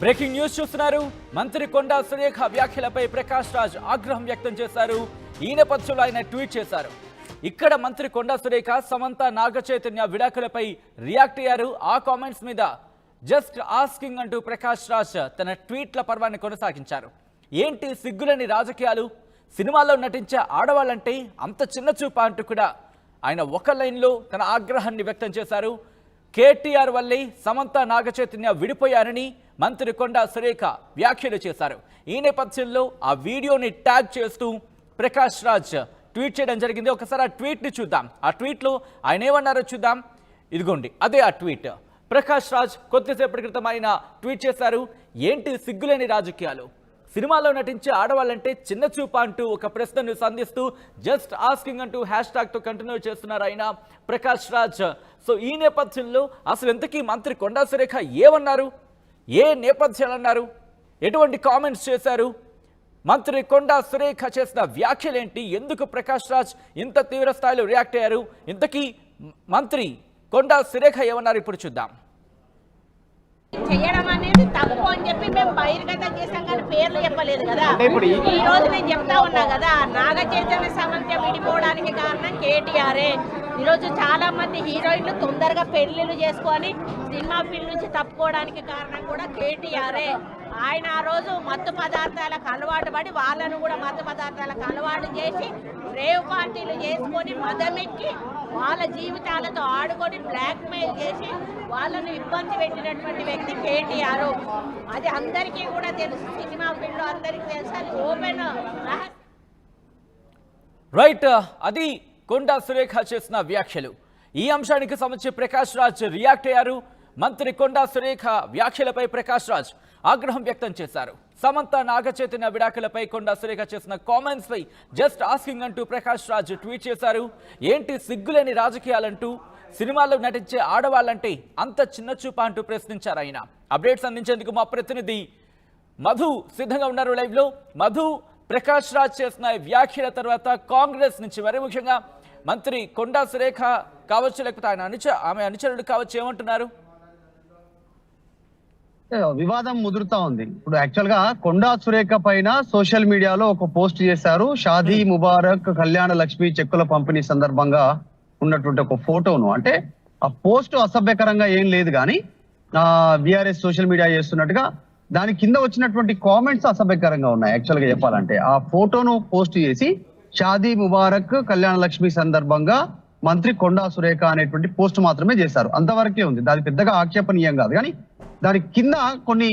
Breaking news చూస్తున్నారు. మంత్రి కొండా సురేఖ వ్యాఖ్యలపై ప్రకాష్ రాజ్ ఆగ్రహం వ్యక్తం చేశారు. ఈ నేపథ్యంలో ఆయన ట్వీట్ చేశారు. ఇక్కడ మంత్రి కొండా సురేఖ సమంత నాగచైతన్య విడాకులపై రియాక్ట్ అయ్యారు. ఆ కామెంట్స్ మీద జస్ట్ ఆస్కింగ్ అంటూ ప్రకాష్ రాజ్ తన ట్వీట్ల పర్వాన్ని కొనసాగించారు. ఏంటి సిగ్గులేని రాజకీయాలు, సినిమాల్లో నటించే ఆడవాళ్ళంటే అంత చిన్న చూప అంటూ కూడా ఆయన ఒక లైన్లో తన ఆగ్రహాన్ని వ్యక్తం చేశారు. కేటీఆర్ వల్లే సమంత నాగచైతన్య విడిపోయారని మంత్రి కొండా సురేఖ వ్యాఖ్యలు చేశారు. ఈ నేపథ్యంలో ఆ వీడియోని ట్యాగ్ చేస్తూ ప్రకాష్ రాజ్ ట్వీట్ చేయడం జరిగింది. ఒకసారి ఆ ట్వీట్ని చూద్దాం. ఆ ట్వీట్లో ఆయన ఏమన్నారో చూద్దాం. ఇదిగోండి, అదే ఆ ట్వీట్. ప్రకాష్ రాజ్ కొద్దిసేపటి క్రితం ఆయన ట్వీట్ చేశారు. ఏంటి సిగ్గులేని రాజకీయాలు, సినిమాలో నటించే ఆడవాళ్ళంటే చిన్న చూప అంటూ ఒక ప్రశ్నను సంధిస్తూ జస్ట్ ఆస్కింగ్ అంటూ హ్యాష్ట్యాగ్తో కంటిన్యూ చేస్తున్నారు ఆయన ప్రకాష్ రాజ్. సో ఈ నేపథ్యంలో అసలు ఇంతకీ మంత్రి కొండా సురేఖ ఏమన్నారు, ఏ నేపథ్యాలు అన్నారు, ఎటువంటి కామెంట్స్ చేశారు, మంత్రి కొండా సురేఖ చేసిన వ్యాఖ్యలేంటి, ఎందుకు ప్రకాష్ రాజ్ ఇంత తీవ్ర స్థాయిలో రియాక్ట్ అయ్యారు, ఇంతకీ మంత్రి కొండా సురేఖ ఏమన్నారు ఇప్పుడు చూద్దాం. చేయడం అనేది తప్పు అని చెప్పి మేము బహిర్గతం చేసాం, కానీ పేర్లు చెప్పలేదు కదా. ఈ రోజు నేను చెప్తా ఉన్నా కదా, నాగ చైతన్య సమంత విడిపోవడానికి కారణం కేటీఆరే. ఈరోజు చాలా మంది హీరోయిన్లు తొందరగా పెళ్లిళ్ళు చేసుకొని సినిమా ఫీల్డ్ నుంచి తప్పుకోవడానికి కారణం కూడా కేటీఆరే. ఆయన ఆ రోజు మత్తు పదార్థాలకు అలవాటు పడి వాళ్ళను కూడా మత్తు పదార్థాలకు అలవాటు చేసి రేవ్ పార్టీలు చేసుకొని మదమెక్కి వాళ్ళ జీవితాలతో ఆడుకొని బ్లాక్మెయిల్ చేసి వాళ్ళను ఇబ్బంది పెట్టినటువంటి వ్యక్తి కేటీఆర్. అది అందరికీ కూడా తెలుసు, సినిమా ఫీల్డ్ అందరికీ తెలుసు, అది ఓపెన్ రైట్. అది కొండా సురేఖ చేసిన వ్యాఖ్యలు. ఈ అంశానికి సంబంధించి ప్రకాష్ రాజ్ రియాక్ట్ అయ్యారు. మంత్రి కొండా సురేఖ వ్యాఖ్యలపై ప్రకాష్ రాజ్ ఆగ్రహం వ్యక్తం చేశారు. సమంత నాగచైతన్య విడాకులపై కొండా సురేఖ చేసిన కామెంట్స్ పై జస్ట్ ఆస్కింగ్ అంటూ ప్రకాష్ రాజ్ ట్వీట్ చేశారు. ఏంటి సిగ్గులేని రాజకీయాలంటూ, సినిమాల్లో నటించే ఆడవాళ్ళంటే అంత చిన్న చూప అంటూ ప్రశ్నించారు ఆయన. అప్డేట్స్ అందించేందుకు మా ప్రతినిధి మధు సిద్ధంగా ఉన్నారు లైవ్లో. మధు, ప్రకాష్ రాజ్ చేసిన వ్యాఖ్యల తర్వాత కాంగ్రెస్ నుంచి మరి ముఖ్యంగా మంత్రి కొండా సురేఖ కావచ్చు, లేకపోతే ఆమె అనుచరుడు కావచ్చు, ఏమంటున్నారు? వివాదం ముదురుతా ఉంది. ఇప్పుడు యాక్చువల్ గా కొండా సురేఖ పైన సోషల్ మీడియాలో ఒక పోస్ట్ చేశారు. షాదీ ముబారక్ కళ్యాణ లక్ష్మి చెక్కుల పంపిణీ సందర్భంగా ఉన్నటువంటి ఒక ఫోటోను, అంటే ఆ పోస్ట్ అసభ్యకరంగా ఏం లేదు కానీ బీఆర్ఎస్ సోషల్ మీడియా చేస్తున్నట్టుగా దాని కింద వచ్చినటువంటి కామెంట్స్ అసభ్యకరంగా ఉన్నాయి. యాక్చువల్ గా చెప్పాలంటే ఆ ఫోటోను పోస్ట్ చేసి షాదీ ముబారక్ కళ్యాణ లక్ష్మి సందర్భంగా మంత్రి కొండా సురేఖ అనేటువంటి పోస్ట్ మాత్రమే చేశారు. అంతవరకే ఉంది, దాని పెద్దగా ఆక్షేపణీయం కాదు. కానీ దాని కింద కొన్ని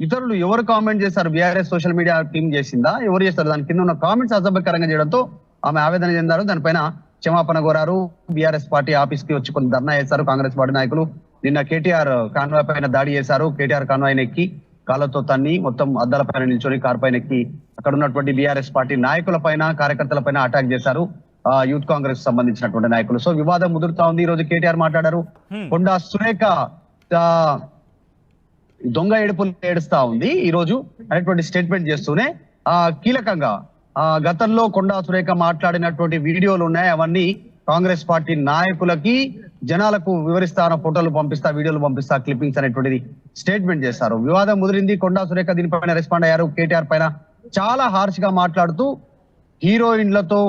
ఇతరులు ఎవరు కామెంట్ చేశారు, బీఆర్ఎస్ సోషల్ మీడియా టీం చేసిందా, ఎవరు చేస్తారు, దాని కింద ఉన్న కామెంట్స్ అసభ్యకరంగా చేయడంతో ఆమె ఆవేదన చెందారు. దానిపైన క్షమాపణ కోరారు. బీఆర్ఎస్ పార్టీ ఆఫీస్ కి వచ్చి కొన్ని ధర్నా చేశారు కాంగ్రెస్ పార్టీ నాయకులు. నిన్న కేటీఆర్ కాన్వాయ్ పైన దాడి చేశారు. కేటీఆర్ కాన్వాయ్ ఎక్కి కాళ్ళతో తన్ని మొత్తం అద్దాల పైన నిల్చొని కార్ పైన ఎక్కి అక్కడ ఉన్నటువంటి బీఆర్ఎస్ పార్టీ నాయకుల పైన కార్యకర్తల పైన అటాక్ చేశారు యూత్ కాంగ్రెస్ సంబంధించినటువంటి నాయకులు. సో వివాదం ముదురుతా ఉంది. ఈ రోజు కేటీఆర్ మాట్లాడారు. కొండా సురేఖ దొంగ ఏడుపులు ఏడుస్తా ఉంది ఈ రోజు అనేటువంటి స్టేట్మెంట్ చేస్తూనే కీలకంగా గతంలో కొండా సురేఖ మాట్లాడినటువంటి వీడియోలు ఉన్నాయి, అవన్నీ కాంగ్రెస్ పార్టీ నాయకులకి జనాలకు వివరిస్తాను, ఫోటోలు పంపిస్తా, వీడియోలు పంపిస్తా, క్లిప్పింగ్స్ అనేటువంటిది స్టేట్మెంట్ చేస్తారు. వివాదం ముదిరింది. కొండా సురేఖ దీనిపైన రెస్పాండ్ అయ్యారు. కేటీఆర్ పైన చాలా హార్ష్ గా మాట్లాడుతూ హీరోయిన్లతో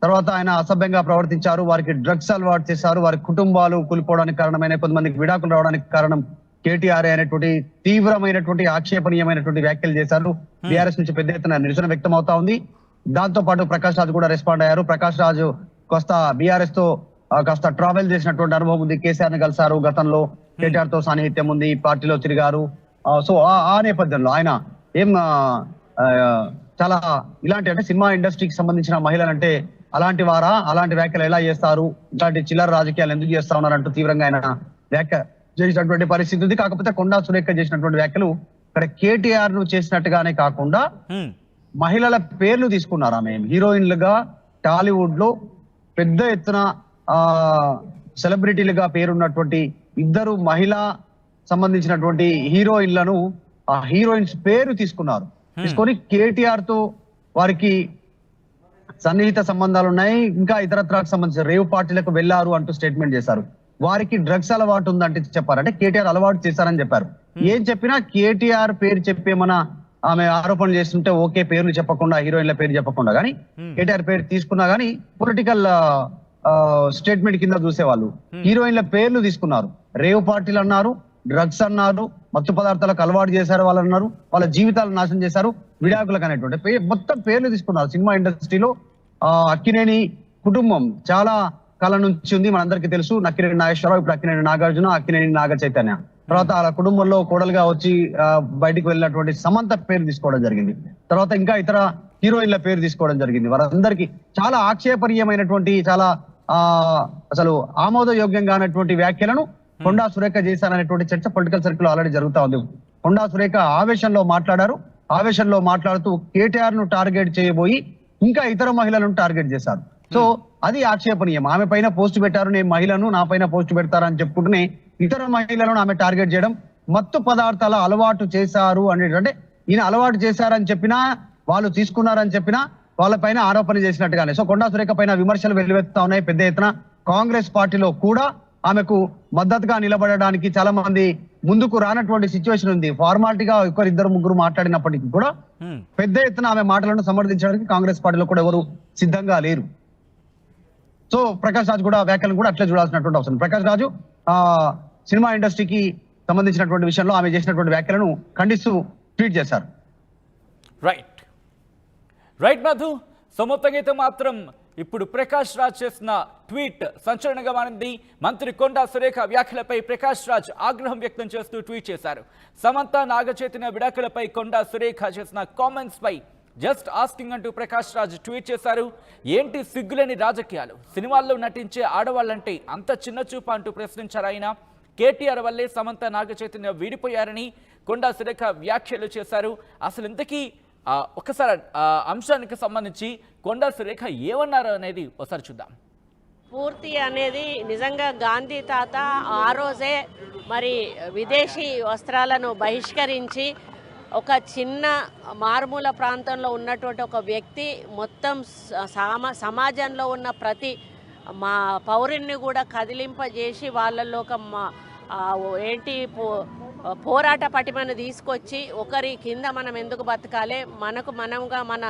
తర్వాత ఆయన అసభ్యంగా ప్రవర్తించారు, వారికి డ్రగ్స్ అలవాటు చేశారు, వారి కుటుంబాలు కూలిపోవడానికి కారణమైన, కొంతమందికి విడాకులు రావడానికి కారణం కేటీఆర్ అనేటువంటి తీవ్రమైనటువంటి ఆక్షేపణీయమైనటువంటి వ్యాఖ్యలు చేశారు. బీఆర్ఎస్ నుంచి పెద్ద ఎత్తున నిరసన వ్యక్తం అవుతా ఉంది. దాంతో పాటు ప్రకాష్ రాజ్ కూడా రెస్పాండ్ అయ్యారు. ప్రకాష్ రాజ్ కాస్త బీఆర్ఎస్ తో కాస్త ట్రావెల్ చేసినటువంటి అనుభవం ఉంది. కేసీఆర్ ని కలిసారు, గతంలో కేటీఆర్ తో సాన్నిహిత్యం ఉంది, పార్టీలో తిరిగారు. సో ఆ నేపథ్యంలో ఆయన ఏం చాలా ఇలాంటి, అంటే సినిమా ఇండస్ట్రీకి సంబంధించిన మహిళలంటే అలాంటి వారా, అలాంటి వ్యాఖ్యలు ఎలా చేస్తారు, ఇలాంటి చిల్లర రాజకీయాలు ఎందుకు చేస్తా ఉన్నారంటూ తీవ్రంగా ఆయన వ్యాఖ్య చేసినటువంటి పరిస్థితి ఉంది. కాకపోతే కొండా సురేఖ చేసినటువంటి వ్యాఖ్యలు ఇక్కడ కేటీఆర్ ను చేసినట్టుగానే కాకుండా మహిళల పేర్లు తీసుకున్నారు. ఆమె హీరోయిన్లుగా టాలీవుడ్ లో పెద్ద ఎత్తున సెలబ్రిటీలుగా పేరున్నటువంటి ఇద్దరు మహిళా సంబంధించినటువంటి హీరోయిన్లను, ఆ హీరోయిన్స్ పేరు తీసుకున్నారు. తీసుకొని కేటీఆర్ తో వారికి సన్నిహిత సంబంధాలు ఉన్నాయి, ఇంకా ఇతరత్రకు సంబంధించిన రేవ్ పార్టీలకు వెళ్లారు అంటూ స్టేట్మెంట్ చేశారు. వారికి డ్రగ్స్ అలవాటు ఉందంటే చెప్పారు. అంటే కేటీఆర్ అలవాటు చేశారని చెప్పారు. ఏం చెప్పినా కేటీఆర్ పేరు చెప్పేమన్నా ఆమె ఆరోపణలు చేస్తుంటే ఓకే, పేర్లు చెప్పకుండా, హీరోయిన్ల పేరు చెప్పకుండా, కానీ కేటీఆర్ పేరు తీసుకున్నా గానీ పొలిటికల్ స్టేట్మెంట్ కింద చూసేవాళ్ళు. హీరోయిన్ల పేర్లు తీసుకున్నారు, రేవ్ పార్టీలు అన్నారు, డ్రగ్స్ అన్నారు, మత్తు పదార్థాలకు అలవాటు చేశారు వాళ్ళు అన్నారు, వాళ్ళ జీవితాలు నాశనం చేశారు, విడాకులకు అనేటువంటి మొత్తం పేర్లు తీసుకున్నారు. సినిమా ఇండస్ట్రీలో అక్కినేని కుటుంబం చాలా కాలం నుంచి ఉంది, మనందరికీ తెలుసు. నక్కినేని నాగేశ్వరరావు, ఇప్పుడు అక్కినేని నాగార్జున, అక్కినేని నాగ చైతన్య. తర్వాత వాళ్ళ కుటుంబంలో కోడలుగా వచ్చి బయటికి వెళ్ళినటువంటి సమంత పేరు తీసుకోవడం జరిగింది. తర్వాత ఇంకా ఇతర హీరోయిన్ల పేరు తీసుకోవడం జరిగింది. వారందరికీ చాలా ఆక్షేపణీయమైనటువంటి, చాలా అసలు ఆమోదయోగ్యంగా అనేటువంటి వ్యాఖ్యలను కొండా సురేఖ చేశారనేటువంటి చర్చ పొలిటికల్ సర్కిల్ ఆల్రెడీ జరుగుతా ఉంది. కొండా సురేఖ ఆవేశంలో మాట్లాడారు. ఆవేశంలో మాట్లాడుతూ కేటీఆర్ ను టార్గెట్ చేయబోయి ఇంకా ఇతర మహిళలను టార్గెట్ చేశారు. సో అది ఆక్షేపణీయం. ఆమె పైన పోస్ట్ పెట్టారు, నేను మహిళను, నా పైన పోస్ట్ పెడతారని చెప్పుకుంటూనే ఇతర మహిళలను ఆమె టార్గెట్ చేయడం, మత్తు పదార్థాల అలవాటు చేశారు అంటే ఈయన అలవాటు చేశారని చెప్పినా, వాళ్ళు తీసుకున్నారని చెప్పినా వాళ్ళపైన ఆరోపణ చేసినట్టుగానే. సో కొండా సురేఖ పైన విమర్శలు వెల్లువెత్తుతా ఉన్నాయి పెద్ద ఎత్తున. కాంగ్రెస్ పార్టీలో కూడా ఆమెకు మద్దతుగా నిలబడడానికి చాలా మంది ముందుకు రానటువంటి సిచ్యువేషన్ ఉంది. ఫార్మాలిటీగా ఇద్దరు ముగ్గురు మాట్లాడినప్పటికీ కూడా పెద్ద ఎత్తున ఆమె మాటలను సమర్థించడానికి కాంగ్రెస్ పార్టీలో కూడా ఎవరు సిద్ధంగా లేరు. సో ప్రకాష్ రాజు కూడా వ్యాఖ్యలను కూడా అట్లే చూడాల్సినటువంటి అవసరం. ప్రకాష్ రాజు సినిమా ఇండస్ట్రీకి సంబంధించినటువంటి విషయంలో ఆమె చేసినటువంటి వ్యాఖ్యలను ఖండిస్తూ ట్వీట్ చేశారు. రైట్ మధు. సో మొత్తంగా అయితే మాత్రం ఇప్పుడు ప్రకాష్ రాజ్ చేసిన ట్వీట్ సంచలనంగా మారింది. మంత్రి కొండా సురేఖ వ్యాఖ్యలపై ప్రకాష్ రాజ్ ఆగ్రహం వ్యక్తం చేస్తూ ట్వీట్ చేశారు. సమంత నాగచైతన్య విడాకులపై కొండా సురేఖ చేసిన కామెంట్స్ పై జస్ట్ ఆస్కింగ్ అంటూ ప్రకాష్ రాజ్ ట్వీట్ చేశారు. ఏంటి సిగ్గులేని రాజకీయాలు, సినిమాల్లో నటించే ఆడవాళ్ళంటే అంత చిన్న చూప అంటూ ప్రశ్నించారు ఆయన. కేటీఆర్ వల్లే సమంత నాగచైతన్య విడిపోయారని కొండా సురేఖ వ్యాఖ్యలు చేశారు. అసలు ఇంతకీ ఒకసారి అంశానికి సంబంధించి కొండా సురేఖ ఏమన్నారు అనేది ఒకసారి చూద్దాం. పూర్తి అనేది నిజంగా గాంధీ తాత ఆ రోజే మరి విదేశీ వస్త్రాలను బహిష్కరించి ఒక చిన్న మారుమూల ప్రాంతంలో ఉన్నటువంటి ఒక వ్యక్తి మొత్తం సమాజంలో ఉన్న ప్రతి మా పౌరుణ్ణి కూడా కదిలింపజేసి వాళ్ళల్లో ఒక పోరాట పటిమను తీసుకొచ్చి ఒకరి కింద మనం ఎందుకు బతకాలి, మనంగా మన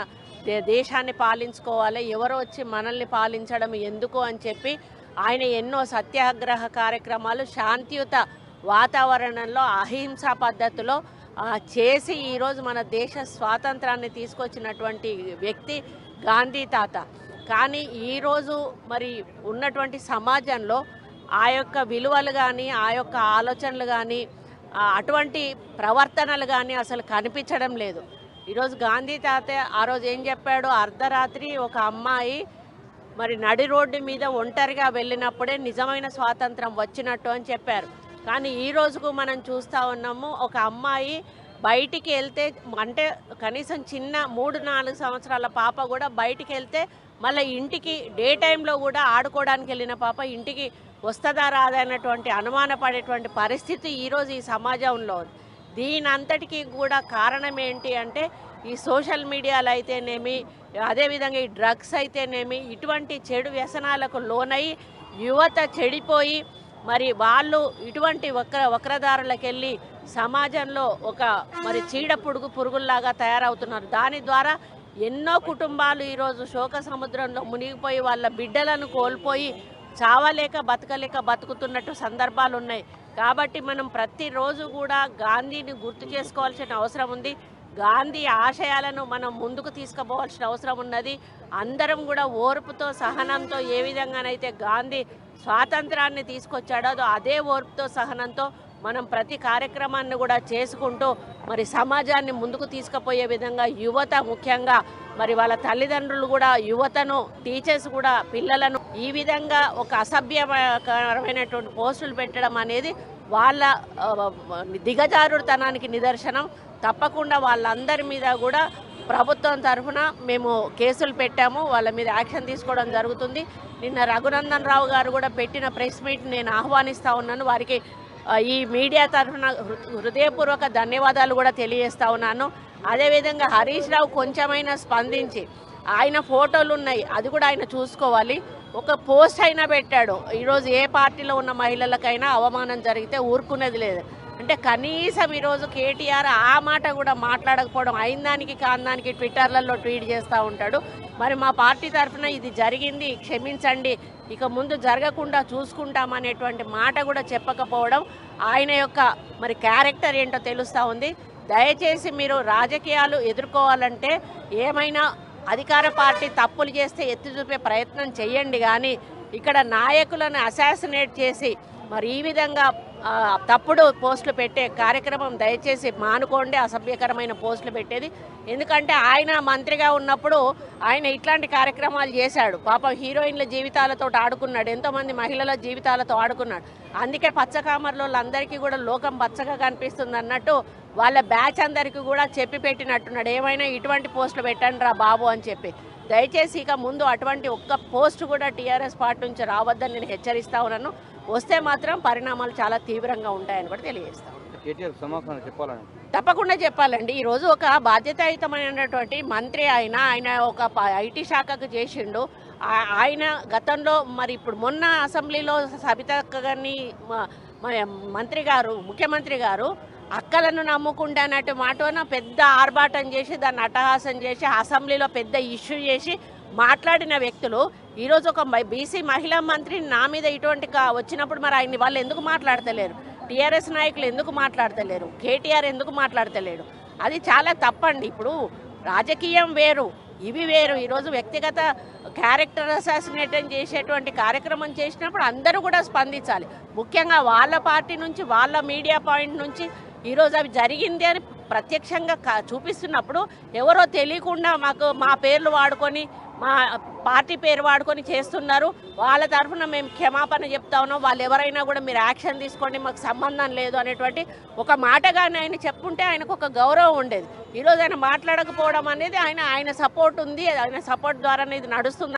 దేశాన్ని పాలించుకోవాలి, ఎవరో వచ్చి మనల్ని పాలించడం ఎందుకు అని చెప్పి ఆయన ఎన్నో సత్యాగ్రహ కార్యక్రమాలు శాంతియుత వాతావరణంలో అహింసా పద్ధతిలో చేసి ఈరోజు మన దేశ స్వాతంత్రాన్ని తీసుకొచ్చినటువంటి వ్యక్తి గాంధీ తాత. కానీ ఈరోజు మరి ఉన్నటువంటి సమాజంలో ఆ యొక్క విలువలు కానీ, ఆ యొక్క ఆలోచనలు కానీ, అటువంటి ప్రవర్తనలు కానీ అసలు కనిపించడం లేదు. ఈరోజు గాంధీ తాత ఆ రోజు ఏం చెప్పాడు, అర్ధరాత్రి ఒక అమ్మాయి మరి నడి రోడ్డు మీద ఒంటరిగా వెళ్ళినప్పుడే నిజమైన స్వాతంత్రం వచ్చినట్టు అని చెప్పారు. కానీ ఈ రోజుకు మనం చూస్తూ ఉన్నాము, ఒక అమ్మాయి బయటికి వెళ్తే అంటే కనీసం చిన్న 3-4 సంవత్సరాల పాప కూడా బయటికి వెళ్తే మళ్ళీ ఇంటికి డే టైంలో కూడా ఆడుకోవడానికి వెళ్ళిన పాప ఇంటికి వస్తుందా రాదా అన్నటువంటి అనుమానపడేటువంటి పరిస్థితి ఈరోజు ఈ సమాజంలో ఉంది. దీని అంతటికీ కూడా కారణం ఏంటి అంటే ఈ సోషల్ మీడియాలో అయితేనేమి, అదేవిధంగా ఈ డ్రగ్స్ అయితేనేమి, ఇటువంటి చెడు వ్యసనాలకు లోనై యువత చెడిపోయి మరి వాళ్ళు ఇటువంటి వక్రదారులకు వెళ్ళి సమాజంలో ఒక మరి చీడ పురుగుల్లాగా తయారవుతున్నారు. దాని ద్వారా ఎన్నో కుటుంబాలు ఈరోజు శోక సముద్రంలో మునిగిపోయి వాళ్ళ బిడ్డలను కోల్పోయి చావలేక బతుకుతున్నట్టు సందర్భాలు ఉన్నాయి. కాబట్టి మనం ప్రతిరోజు కూడా గాంధీని గుర్తు చేసుకోవాల్సిన అవసరం ఉంది. గాంధీ ఆశయాలను మనం ముందుకు తీసుకుపోవాల్సిన అవసరం ఉన్నది. అందరం కూడా ఓర్పుతో సహనంతో ఏ విధంగానైతే గాంధీ స్వాతంత్రాన్ని తీసుకొచ్చాడో అదే ఓర్పుతో సహనంతో మనం ప్రతి కార్యక్రమాన్ని కూడా చేసుకుంటూ మరి సమాజాన్ని ముందుకు తీసుకుపోయే విధంగా యువత ముఖ్యంగా మరి వాళ్ళ తల్లిదండ్రులు కూడా యువతను, టీచర్స్ కూడా పిల్లలను ఈ విధంగా ఒక అసభ్యకరమైనటువంటి పోస్టులు పెట్టడం అనేది వాళ్ళ దిగజారుడుతనానికి నిదర్శనం. తప్పకుండా వాళ్ళందరి మీద కూడా ప్రభుత్వం తరఫున మేము కేసులు పెట్టాము, వాళ్ళ మీద యాక్షన్ తీసుకోవడం జరుగుతుంది. నిన్న రఘునందన్ రావు గారు కూడా పెట్టిన ప్రెస్ మీట్ నేను ఆహ్వానిస్తూ ఉన్నాను. వారికి ఈ మీడియా తరఫున హృదయపూర్వక ధన్యవాదాలు కూడా తెలియజేస్తూ ఉన్నాను. అదేవిధంగా హరీష్ రావు కొంచెమైనా స్పందించి, ఆయన ఫోటోలు ఉన్నాయి, అది కూడా ఆయన చూసుకోవాలి. ఒక పోస్ట్ అయినా పెట్టాడు. ఈరోజు ఏ పార్టీలో ఉన్న మహిళలకైనా అవమానం జరిగితే ఊరుకునేది లేదు. అంటే కనీసం ఈరోజు కేటీఆర్ ఆ మాట కూడా మాట్లాడకపోవడం, అయిందానికి కాందానికి ట్విట్టర్లలో ట్వీట్ చేస్తూ ఉంటాడు. మరి మా పార్టీ తరఫున ఇది జరిగింది, క్షమించండి, ఇక ముందు జరగకుండా చూసుకుంటామనేటువంటి మాట కూడా చెప్పకపోవడం ఆయన యొక్క మరి క్యారెక్టర్ ఏంటో తెలుస్తూ ఉంది. దయచేసి మీరు రాజకీయాలు ఎదుర్కోవాలంటే ఏమైనా అధికార పార్టీ తప్పులు చేస్తే ఎత్తి చూపే ప్రయత్నం చేయండి, కానీ ఇక్కడ నాయకులను అసాసినేట్ చేసి మరి ఈ విధంగా తప్పుడు పోస్టులు పెట్టే కార్యక్రమం దయచేసి మానుకోండి. అసభ్యకరమైన పోస్టులు పెట్టేది, ఎందుకంటే ఆయన మంత్రిగా ఉన్నప్పుడు ఆయన ఇట్లాంటి కార్యక్రమాలు చేశాడు. పాపం హీరోయిన్ల జీవితాలతో ఆడుకున్నాడు, ఎంతోమంది మహిళల జీవితాలతో ఆడుకున్నాడు. అందుకే పచ్చకామర్లో అందరికీ కూడా లోకం పచ్చగా కనిపిస్తుంది అన్నట్టు వాళ్ళ బ్యాచ్ అందరికీ కూడా చెప్పి పెట్టినట్టున్నాడు, ఏమైనా ఇటువంటి పోస్టులు పెట్టండి రా బాబు అని చెప్పి. దయచేసి ఇక ముందు అటువంటి ఒక్క పోస్ట్ కూడా టీఆర్ఎస్ పార్టీ నుంచి రావద్దని నేను హెచ్చరిస్తా ఉన్నాను. వస్తే మాత్రం పరిణామాలు చాలా తీవ్రంగా ఉంటాయని కూడా తెలియజేస్తాను. తప్పకుండా చెప్పాలండి. ఈరోజు ఒక బాధ్యతాయుతమైనటువంటి మంత్రి ఆయన ఒక ఐటీ శాఖకు చేసిండు. ఆయన గతంలో మరి ఇప్పుడు మొన్న అసెంబ్లీలో సబితక్క గారిని మంత్రి గారు, ముఖ్యమంత్రి గారు అక్కలను నమ్ముకుంటే అన్నట్టు మాటన పెద్ద ఆర్భాటం చేసి దాన్ని అట్టహాసం చేసి అసెంబ్లీలో పెద్ద ఇష్యూ చేసి మాట్లాడిన వ్యక్తులు ఈరోజు ఒక బీసీ మహిళా మంత్రి నా మీద ఇటువంటి వచ్చినప్పుడు మరి ఆయన్ని వాళ్ళు ఎందుకు మాట్లాడతలేరు? టీఆర్ఎస్ నాయకులు ఎందుకు మాట్లాడతలేరు? కేటీఆర్ ఎందుకు మాట్లాడతలేడు? అది చాలా తప్పండి. ఇప్పుడు రాజకీయం వేరు, ఇవి వేరు. ఈరోజు వ్యక్తిగత క్యారెక్టర్ అసాసినేషన్ చేసేటువంటి కార్యక్రమం చేసినప్పుడు అందరూ కూడా స్పందించాలి. ముఖ్యంగా వాళ్ళ పార్టీ నుంచి, వాళ్ళ మీడియా పాయింట్ నుంచి ఈరోజు అవి జరిగింది అని ప్రత్యక్షంగా చూపిస్తున్నప్పుడు ఎవరో తెలియకుండా మా పేర్లు వాడుకొని, మా పార్టీ పేరు వాడుకొని చేస్తున్నారు. వాళ్ళ తరఫున మేము క్షమాపణ చెప్తా ఉన్నాం. వాళ్ళు ఎవరైనా కూడా మీరు యాక్షన్ తీసుకోండి, మాకు సంబంధం లేదు అనేటువంటి ఒక మాటగానే ఆయన చెప్పుంటే ఆయనకు ఒక గౌరవం ఉండేది. ఈరోజు ఆయన మాట్లాడకపోవడం అనేది ఆయన సపోర్ట్ ఉంది, ఆయన సపోర్ట్ ద్వారానే ఇది నడుస్తుంది.